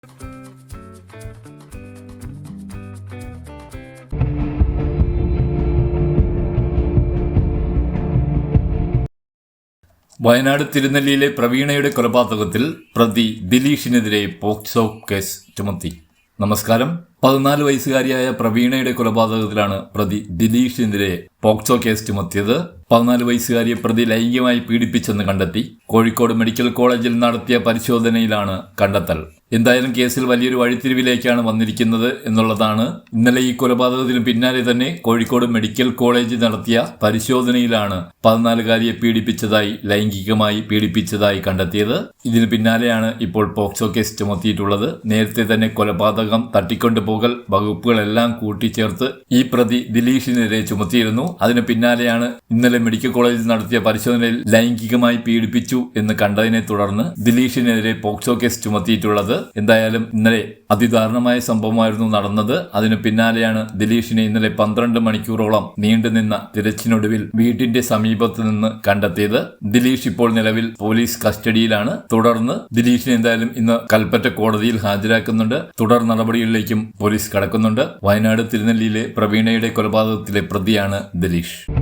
വയനാട് തിരുനെല്ലിയിലെ പ്രവീണയുടെ കൊലപാതകത്തിൽ പ്രതി ദിലീഷിനെതിരെ POCSO case ചുമത്തി. നമസ്കാരം. 14 വയസ്സുകാരിയായ പ്രവീണയുടെ കൊലപാതകത്തിലാണ് പ്രതി ദിലീഷിനെതിരെ പോക്സോ കേസ് ചുമത്തിയത്. 14 വയസ്സുകാരിയെ പ്രതി ലൈംഗികമായി പീഡിപ്പിച്ചെന്ന് കണ്ടെത്തി. കോഴിക്കോട് മെഡിക്കൽ കോളേജിൽ നടത്തിയ പരിശോധനയിലാണ് കണ്ടെത്തൽ. എന്തായാലും കേസിൽ വലിയൊരു വഴിത്തിരിവിലേക്കാണ് വന്നിരിക്കുന്നത് എന്നുള്ളതാണ്. ഇന്നലെ ഈ കൊലപാതകത്തിന് പിന്നാലെ തന്നെ കോഴിക്കോട് മെഡിക്കൽ കോളേജ് നടത്തിയ പരിശോധനയിലാണ് 14കാരിയെ പീഡിപ്പിച്ചതായി, ലൈംഗികമായി പീഡിപ്പിച്ചതായി കണ്ടെത്തിയത്. ഇതിന് പിന്നാലെയാണ് ഇപ്പോൾ പോക്സോ കേസ് ചുമത്തിയിട്ടുള്ളത്. നേരത്തെ തന്നെ കൊലപാതകം, തട്ടിക്കൊണ്ടുപോകൽ വകുപ്പുകളെല്ലാം കൂട്ടിച്ചേർത്ത് ഈ പ്രതി ദിലീഷിനെതിരെ ചുമത്തിയിരുന്നു. അതിന് പിന്നാലെയാണ് ഇന്നലെ മെഡിക്കൽ കോളേജിൽ നടത്തിയ പരിശോധനയിൽ ലൈംഗികമായി പീഡിപ്പിച്ചു എന്ന് കണ്ടതിനെ തുടർന്ന് ദിലീഷിനെതിരെ പോക്സോ കേസ് ചുമത്തിയിട്ടുള്ളത്. എന്തായാലും ഇന്നലെ അതിദാരുണമായ സംഭവമായിരുന്നു നടന്നത്. അതിനു പിന്നാലെയാണ് ദിലീഷിനെ ഇന്നലെ 12 മണിക്കൂറോളം നീണ്ടുനിന്ന തിരച്ചിലിനൊടുവിൽ വീട്ടിന്റെ സമീപത്ത് നിന്ന് കണ്ടെത്തിയത്. ദിലീഷ് ഇപ്പോൾ നിലവിൽ പോലീസ് കസ്റ്റഡിയിലാണ്. തുടർന്ന് ദിലീഷിനെ എന്തായാലും ഇന്ന് കൽപ്പറ്റ കോടതിയിൽ ഹാജരാക്കുന്നുണ്ട്. തുടർ നടപടികളിലേക്കും പോലീസ് കടക്കുന്നുണ്ട്. വയനാട് തിരുനെല്ലിയിലെ പ്രവീണയുടെ കൊലപാതകത്തിലെ പ്രതിയാണ് ദിലീഷ്.